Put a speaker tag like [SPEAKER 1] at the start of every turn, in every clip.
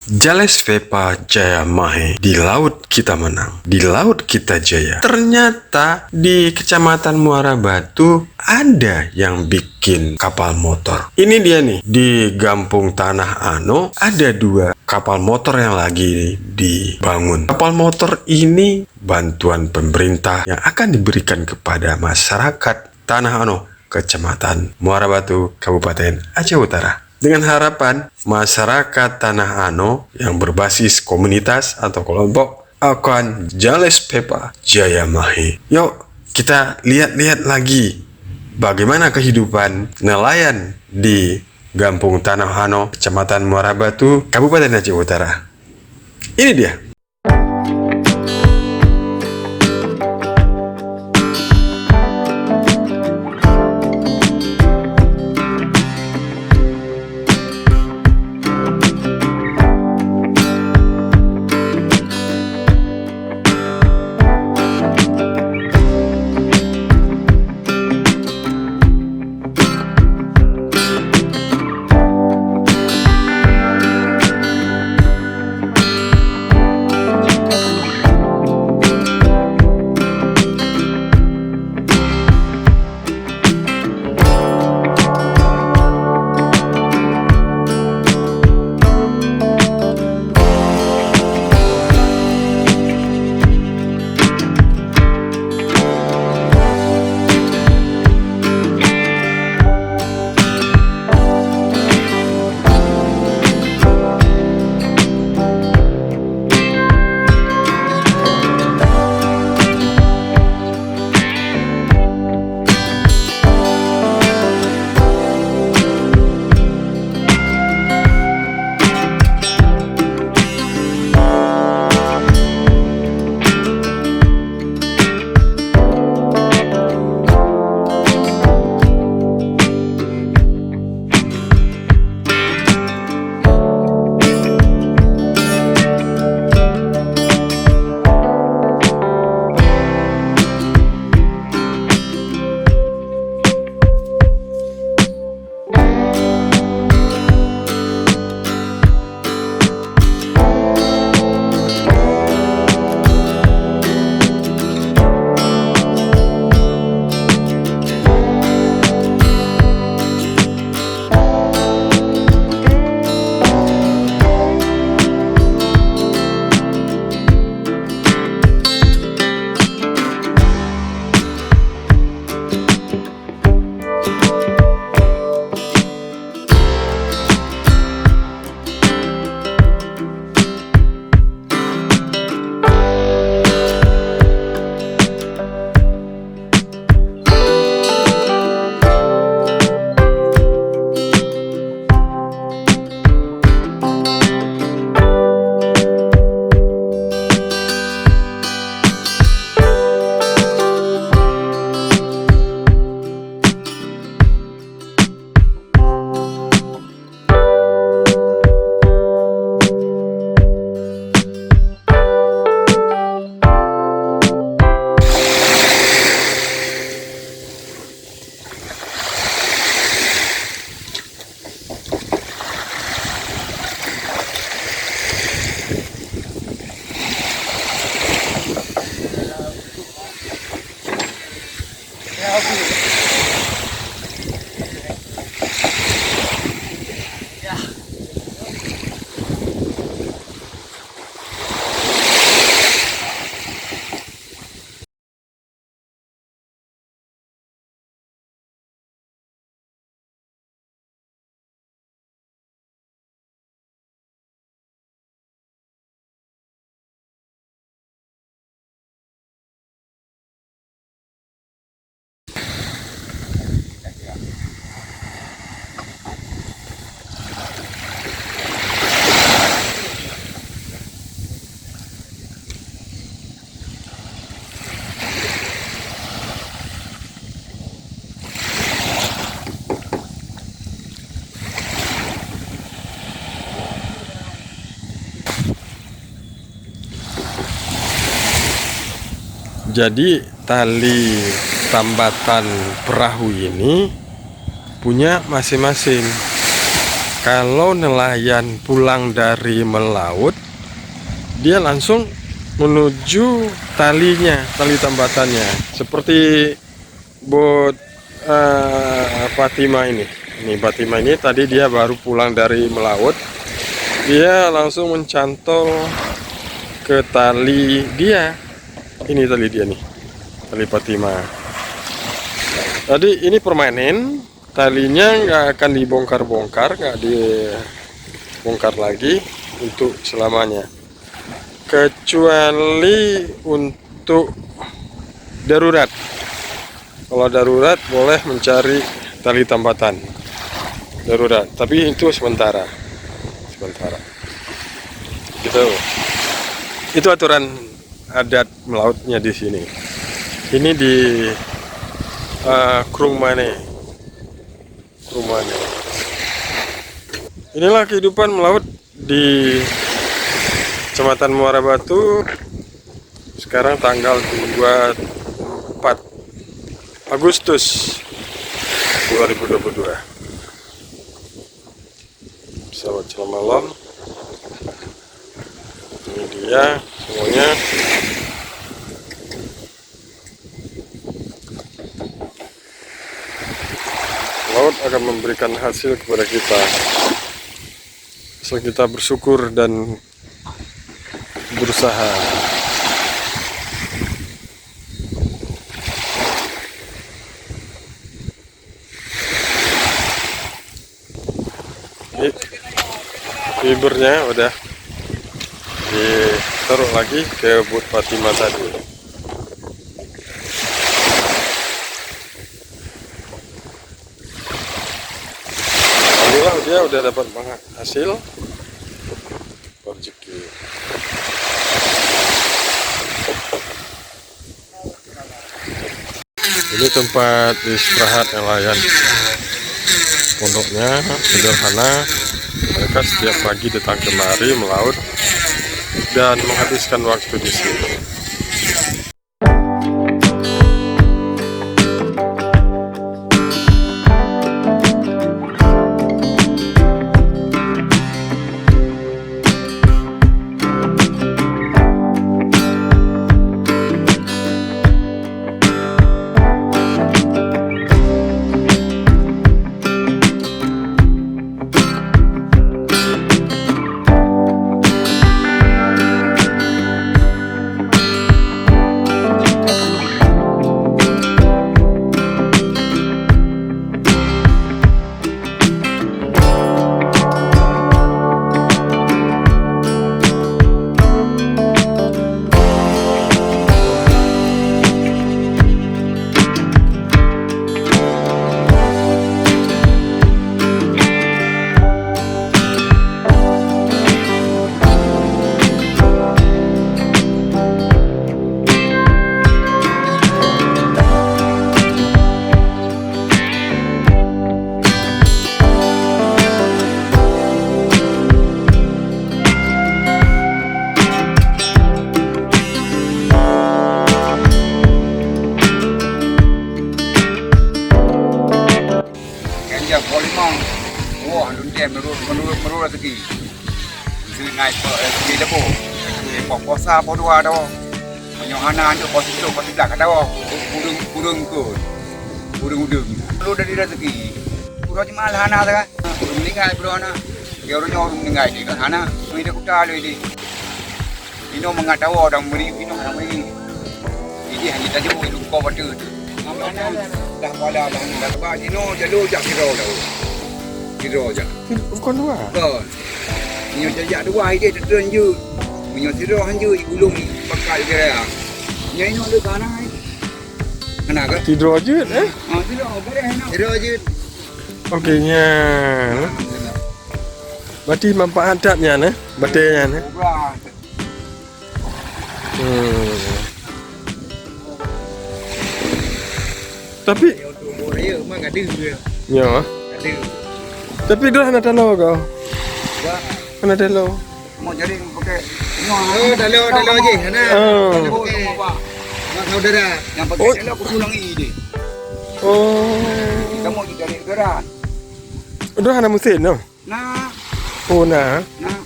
[SPEAKER 1] Jales Vepa Jaya Mahe, di laut kita menang, di laut kita jaya. Ternyata di Kecamatan Muara Batu ada yang bikin kapal motor. Ini dia nih, di Gampung Tanah Ano ada 2 kapal motor yang lagi dibangun. Kapal motor ini bantuan pemerintah yang akan diberikan kepada masyarakat Tanah Ano, Kecamatan Muara Batu, Kabupaten Aceh Utara. Dengan harapan masyarakat Tanah Ano yang berbasis komunitas atau kelompok akan Jales Vepa Jaya Mahe. Yuk kita lihat-lihat lagi bagaimana kehidupan nelayan di Gampung Tanah Ano, Kecamatan Muara Batu, Kabupaten Aceh Utara. Ini dia. Jadi tali tambatan perahu ini punya masing-masing. kalau nelayan pulang dari melaut, dia langsung menuju talinya, tali tambatannya, seperti bot Fatima ini. Ini Fatima ini tadi dia baru pulang dari melaut, dia langsung mencantol ke tali dia. Ini tali dia nih, tali Fatima. Tadi ini permanen, talinya nggak akan dibongkar-bongkar, nggak dibongkar lagi untuk selamanya, kecuali untuk darurat. Kalau darurat boleh mencari tali tambatan darurat, tapi itu sementara gitu. Itu aturan adat melautnya di sini. Ini di Krungmane. Inilah kehidupan melaut di Kecamatan Muara Batu. Sekarang tanggal 24 Agustus 2022. Selamat malam. Ini dia semuanya. Laut akan memberikan hasil kepada kita asal kita bersyukur dan berusaha. Fibernya udah ditaruh lagi ke bot Fatima tadi. Alhamdulillah dia udah dapat banget hasil rezeki. Ini tempat istirahat nelayan. Pondoknya sederhana. Mereka setiap pagi datang kemari melaut dan menghabiskan waktu di sini.
[SPEAKER 2] menurut rezeki. Mesti naik rezeki dah pun. Pok puasa pok dua dah. Menyohana anjuk pos itu pos tidak kata burung kot. Burung. Lu dari rezeki. Kurang cuma hana dah. Burung meninggal burung anak. Dia orang meninggal di hana. Ini dah kuda lu ini. Ino mengatau orang beri ino orang beri. Ini hanya saja itu kau betul. Mana dah pala dah bah ino jalur jak kiro dah. Kiro je.
[SPEAKER 1] Bukan dua.
[SPEAKER 2] Betul. Ini jajak dua dia terus je. Punya siro hanje gulung pakai dia. Nya ino le kana ai. Kana ke?
[SPEAKER 1] Tidur aja
[SPEAKER 2] Tidur boleh ino. Tidur aja.
[SPEAKER 1] Okeynya. Berarti manfaat adatnya ne? Batenya ne? Tapi
[SPEAKER 2] ya memang ada dia.
[SPEAKER 1] Ya.
[SPEAKER 2] Ada.
[SPEAKER 1] Tapi dah nak talo kau.
[SPEAKER 2] Wah,
[SPEAKER 1] Kena talo.
[SPEAKER 2] mau jadi pakai talo aje sana. Mak saudara yang pakai talo aku pulang ini.
[SPEAKER 1] Oh.
[SPEAKER 2] Kita mau jadi saudara.
[SPEAKER 1] Dah ada mesin no?
[SPEAKER 2] Nah,
[SPEAKER 1] Oh, nah.
[SPEAKER 2] nah.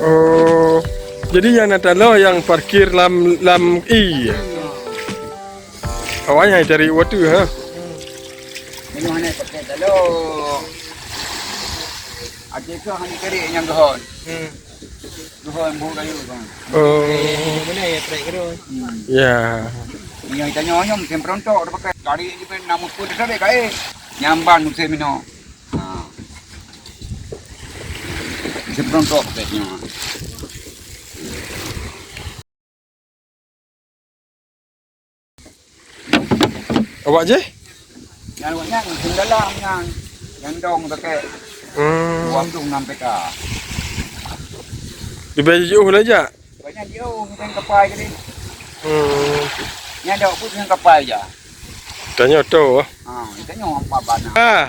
[SPEAKER 1] Oh. Jadi yang ada lo yang parkir lam i. Awalnya dari waktu ha.
[SPEAKER 2] Ini mana pakai talo. Ada ke hanya kiri yang dohon. Dohon bu kayu bang.
[SPEAKER 1] Oh.
[SPEAKER 3] Mana ya trek kerun.
[SPEAKER 1] Ya.
[SPEAKER 2] Yang kita nyonyom musim perontok dah pakai kali ini pun namun pun dah dek kai. Nyamban musim ini. Musim perontok pakainya.
[SPEAKER 1] Awak je?
[SPEAKER 2] Yang banyak musim dalam yang dong pakai buang tu sampai ke.
[SPEAKER 1] Di baju aja.
[SPEAKER 2] Banyak jauh musim kapal kali. Yang ada pun musim kapal aja.
[SPEAKER 1] Tanya tu.
[SPEAKER 2] Kita nyom apa bana.
[SPEAKER 1] Ah.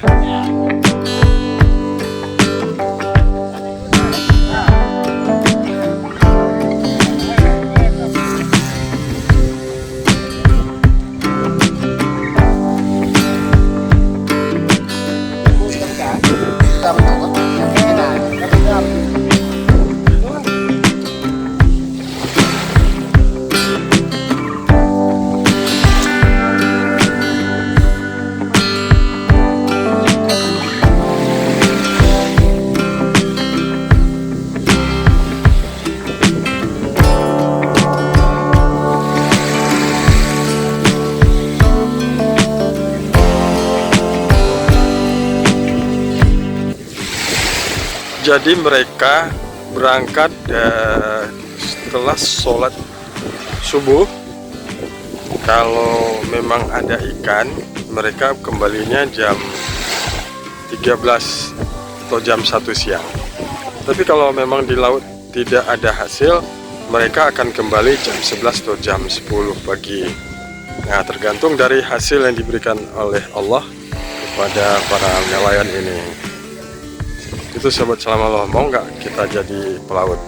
[SPEAKER 1] Jadi mereka berangkat setelah sholat subuh. Kalau memang ada ikan, mereka kembalinya jam 13 atau jam 1 siang. Tapi kalau memang di laut tidak ada hasil, mereka akan kembali jam 11 atau jam 10 pagi. Nah, tergantung dari hasil yang diberikan oleh Allah kepada para nelayan ini. Itu sahabat selama Allah, mau nggak kita jadi pelaut?